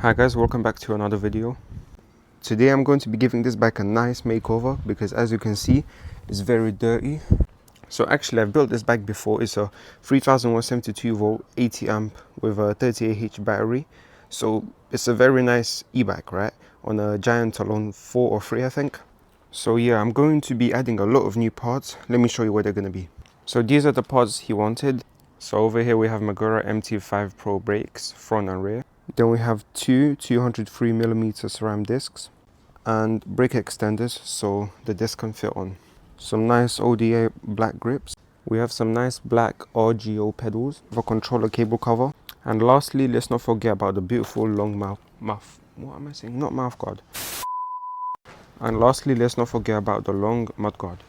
Hi guys, welcome back to another video. Today I'm going to be giving this bike a nice makeover because as you can see it's very dirty. So actually I've built this bike before. It's a 3172 volt 80 amp with a 38H battery. So it's a very nice e-bike, right? On a Giant Talon 4 or 3 I think. So yeah, I'm going to be adding a lot of new parts. Let me show you where they're going to be. So these are the parts he wanted. So over here we have Magura MT5 Pro brakes, front and rear. Then we have two 203mm SRAM discs and brake extenders so the disc can fit on. Some nice ODA black grips. We have some nice black RGO pedals with a controller cable cover. And lastly, let's not forget about the beautiful long what am I saying? Not mouth guard. And lastly, let's not forget about the long mud guard.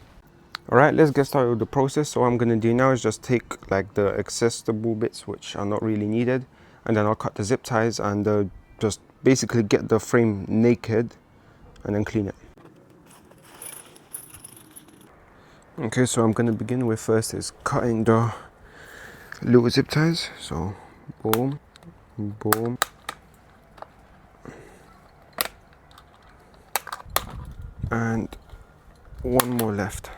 Alright, let's get started with the process. So what I'm going to do now is just take like the accessible bits which are not really needed, and then I'll cut the zip ties and just basically get the frame naked and then clean it. Okay, so I'm going to begin with first is cutting the little zip ties. So boom, boom, and one more left.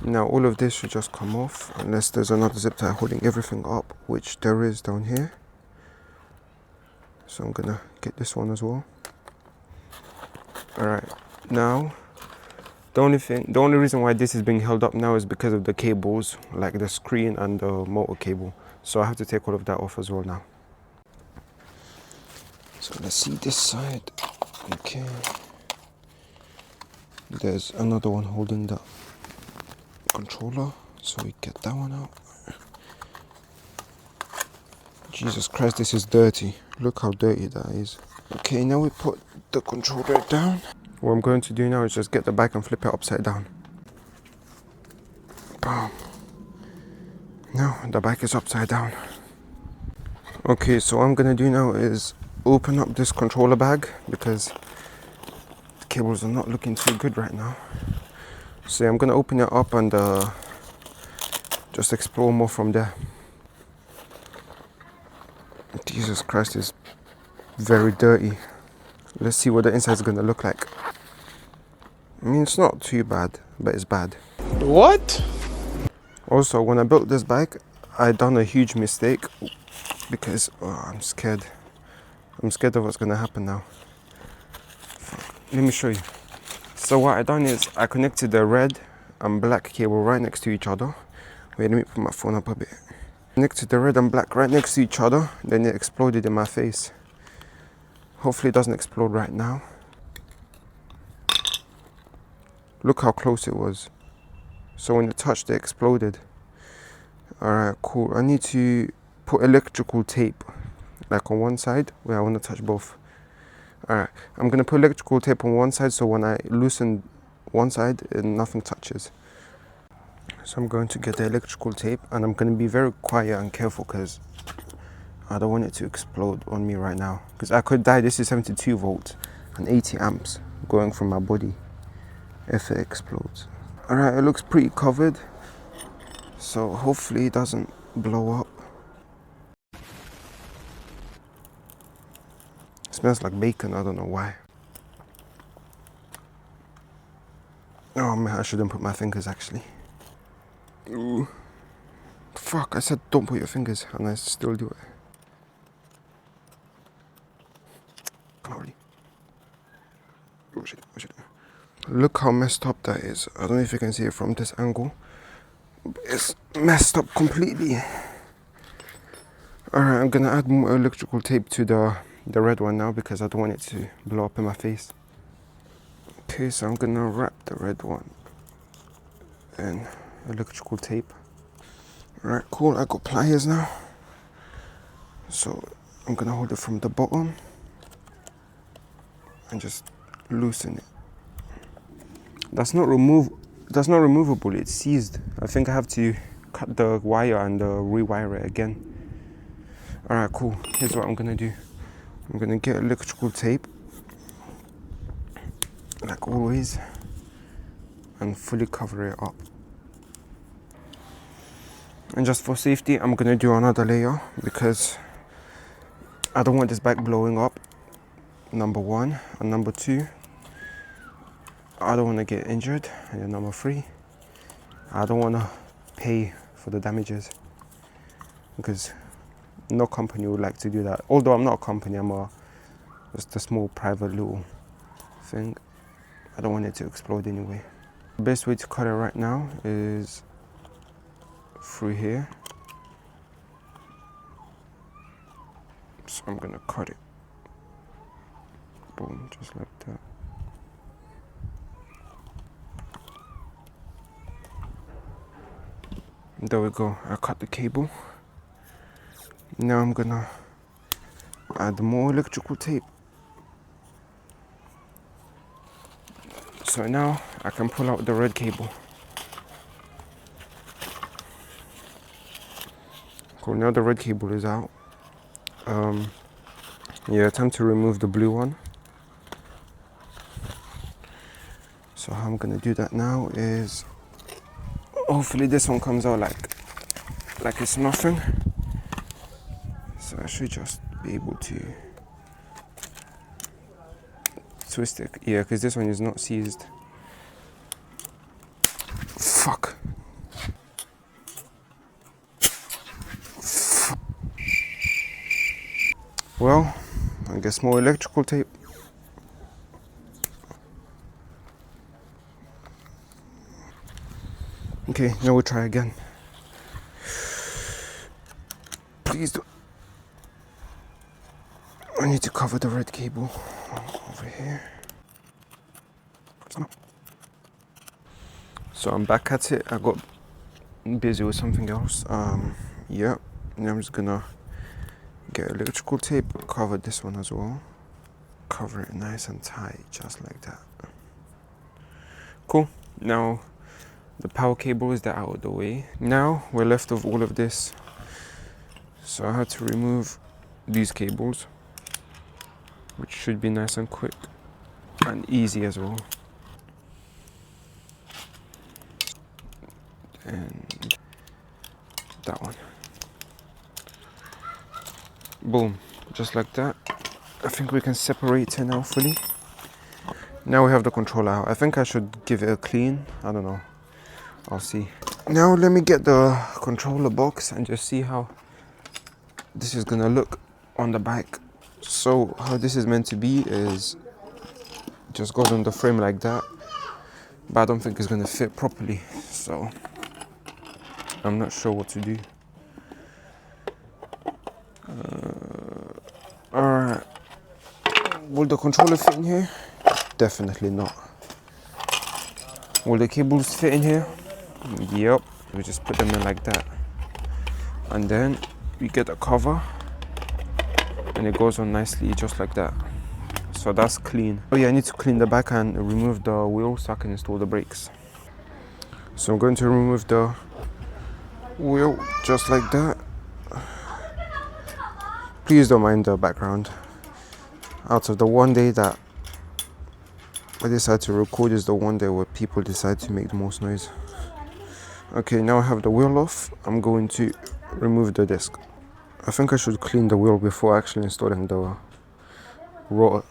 Now all of this should just come off unless there's another zip tie holding everything up, which there is down here. So I'm gonna get this one as well. Alright, now the only reason why this is being held up now is because of the cables, like the screen and the motor cable. So I have to take all of that off as well now. So let's see this side. Okay. There's another one holding the controller, so we get that one out. Jesus Christ, this is dirty. Look how dirty that is. Okay, now we put the controller down. What I'm going to do now is just get the bike and flip it upside down. Boom. Now the bike is upside down. Okay, so what I'm going to do now is open up this controller bag because the cables are not looking too good right now. So I'm going to open it up and just explore more from there. Jesus Christ, it's very dirty. Let's see what the inside is going to look like. I mean, it's not too bad, but it's bad. What? Also, when I built this bike, I done a huge mistake because I'm scared. I'm scared of what's going to happen now. Let me show you. So what I done is I connected the red and black cable right next to each other. Wait, let me put my phone up a bit. Connected the red and black right next to each other, then it exploded in my face. Hopefully it doesn't explode right now. Look how close it was. So when it touched, it exploded. Alright, cool. I need to put electrical tape like on one side where I want to touch both. Alright, I'm going to put electrical tape on one side so when I loosen one side, nothing touches. So I'm going to get the electrical tape and I'm going to be very quiet and careful because I don't want it to explode on me right now. Because I could die. This is 72 volts and 80 amps going from my body if it explodes. Alright, it looks pretty covered. So hopefully it doesn't blow up. It smells like bacon, I don't know why. Oh man, I shouldn't put my fingers actually. Ooh. Fuck, I said don't put your fingers and I still do it. Holy. Oh shit, oh shit. Look how messed up that is. I don't know if you can see it from this angle. It's messed up completely. Alright, I'm gonna add more electrical tape to the red one now because I don't want it to blow up in my face. Okay, so I'm gonna wrap the red one in electrical tape. Alright, cool, I got pliers now. So I'm gonna hold it from the bottom and just loosen it. That's not removable, it's seized. I think I have to cut the wire and rewire it again. Alright, cool. Here's what I'm gonna do. I'm gonna get electrical tape, like always, and fully cover it up. And just for safety, I'm gonna do another layer because I don't want this bike blowing up, number one, and number two, I don't want to get injured, and then number three, I don't want to pay for the damages, because no company would like to do that. Although I'm not a company, I'm just a small private little thing. I don't want it to explode anyway. The best way to cut it right now is through here. So I'm gonna cut it. Boom, just like that. There we go, I cut the cable. Now I'm gonna add more electrical tape. So now I can pull out the red cable. Cool, now the red cable is out. Yeah, time to remove the blue one. So how I'm gonna do that now is, hopefully this one comes out like it's nothing. So I should just be able to twist it. Yeah, because this one is not seized. Fuck. Well, I guess more electrical tape. Okay, now we'll try again. Please do. I need to cover the red cable over here. So I'm back at it. I got busy with something else. Yeah, now I'm just gonna get electrical tape, cover this one as well. Cover it nice and tight, just like that. Cool. Now the power cable is out of the way. Now we're left with all of this. So I had to remove these cables, which should be nice and quick and easy as well. And that one. Boom, just like that. I think we can separate it now fully. Now we have the controller out. I think I should give it a clean. I don't know. I'll see. Now let me get the controller box and just see how this is gonna look on the bike. So how this is meant to be is just goes on the frame like that, but I don't think it's gonna fit properly, so I'm not sure what to do. Alright, will the controller fit in here? Definitely not. Will the cables fit in here? Yep. We just put them in like that, and then we get a cover and it goes on nicely just like that. So that's clean. Oh yeah, I need to clean the back and remove the wheel so I can install the brakes. So I'm going to remove the wheel just like that. Please don't mind the background. Out of the one day that I decided to record is the one day where people decide to make the most noise. Okay, now I have the wheel off. I'm going to remove the disc. I think I should clean the wheel before actually installing the rotor.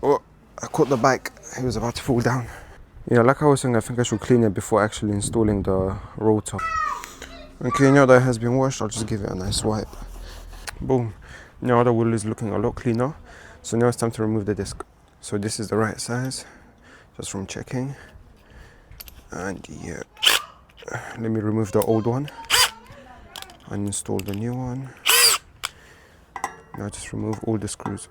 Oh, I caught the bike. It was about to fall down. Yeah, like I was saying, I think I should clean it before actually installing the rotor. Okay, now that it has been washed, I'll just give it a nice wipe. Boom. Now the wheel is looking a lot cleaner. So now it's time to remove the disc. So this is the right size, just from checking. And yeah, let me remove the old one and install the new one. Now just remove all the screws.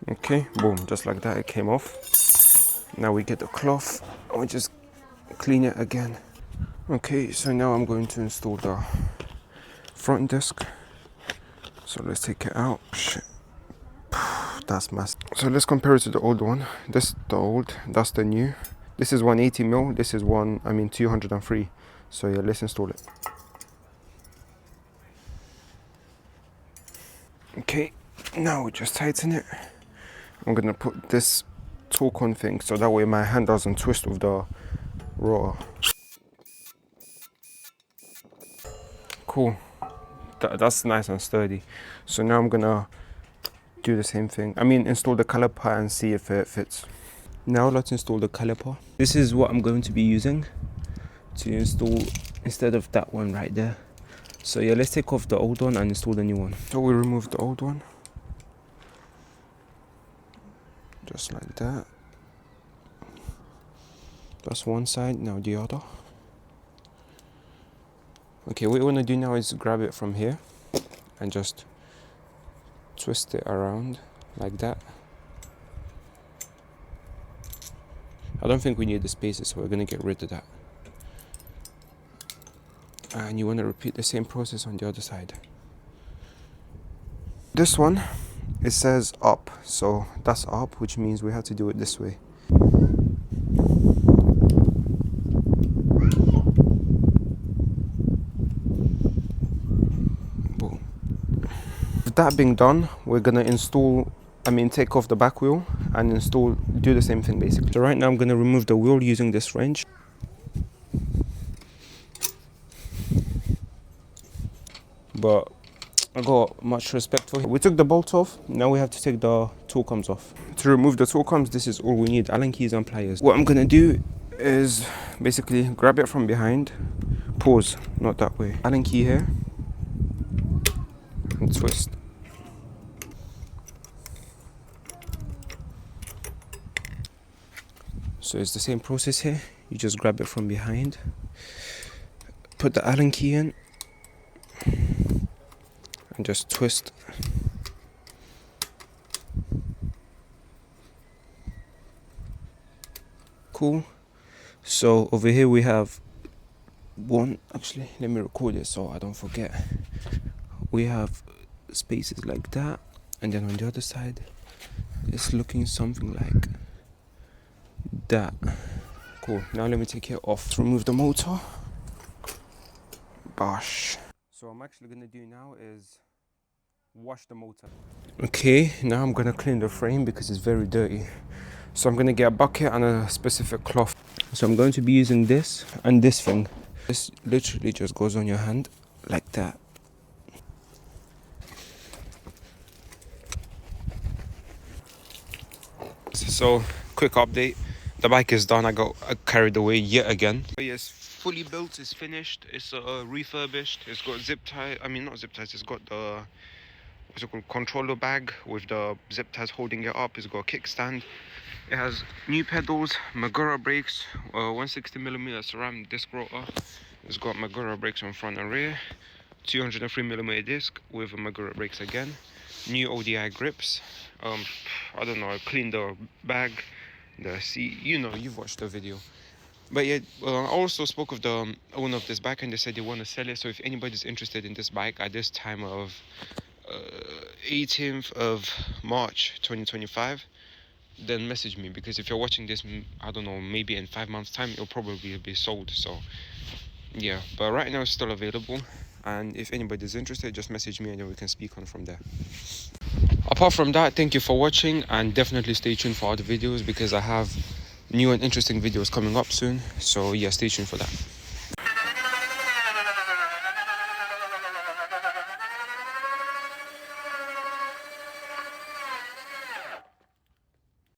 Okay, boom, just like that it came off. Now we get the cloth and we just clean it again. Okay, so now I'm going to install the front disc. So let's take it out. Shit. That's massive. So let's compare it to the old one. This is the old, that's the new. This is 180mm, this is 203. So yeah, let's install it. Okay, now we just tighten it. I'm gonna put this torque on thing so that way my hand doesn't twist with the rotor. Cool. That's nice and sturdy. So now I'm gonna do the same thing. I mean, install the caliper and see if it fits. Now let's install the caliper. This is what I'm going to be using to install instead of that one right there. So yeah, let's take off the old one and install the new one. So we remove the old one. Just like that. That's one side, now the other. Okay, what we want to do now is grab it from here and just twist it around like that. I don't think we need the spaces, so we're going to get rid of that. And you want to repeat the same process on the other side. This one, it says up, so that's up, which means we have to do it this way. Boom. With that being done, we're going to take off the back wheel and do the same thing basically. So right now I'm going to remove the wheel using this wrench. But I got much respect for him. We took the bolts off, now we have to take the tool combs off. To remove the tool combs, this is all we need, Allen keys and pliers. What I'm going to do is basically grab it from behind, pause, not that way. Allen key here, and twist. So it's the same process here. You just grab it from behind, put the Allen key in, and just twist. Cool. So over here we have one, actually let me record it so I don't forget. We have spaces like that, and then on the other side it's looking something like that. Cool. Now let me take it off to remove the motor. Bosh. So I'm actually gonna do now is wash the motor. Okay, now I'm gonna clean the frame because it's very dirty. So I'm gonna get a bucket and a specific cloth. So I'm going to be using this and this thing. This literally just goes on your hand like that. So quick update, the bike is done. I got carried away yet again. But yes, fully built, it's finished, it's refurbished, it's got zip tie, not zip ties, it's got the what's it called, controller bag with the zip ties holding it up. It's got a kickstand, it has new pedals, Magura brakes, 160mm ceramic disc rotor. It's got Magura brakes on front and rear, 203mm disc with Magura brakes again, new ODI grips. I don't know, I cleaned the bag, the seat, you've watched the video. But yeah, I also spoke with the owner of this bike and they said they want to sell it. So if anybody's interested in this bike at this time of 18th of March 2025, then message me, because if you're watching this, I don't know, maybe in 5 months time it'll probably be sold. So yeah, but right now it's still available, and if anybody's interested, just message me and then we can speak on from there. Apart from that, thank you for watching, and definitely stay tuned for other videos because I have new and interesting videos coming up soon. So yeah, stay tuned for that.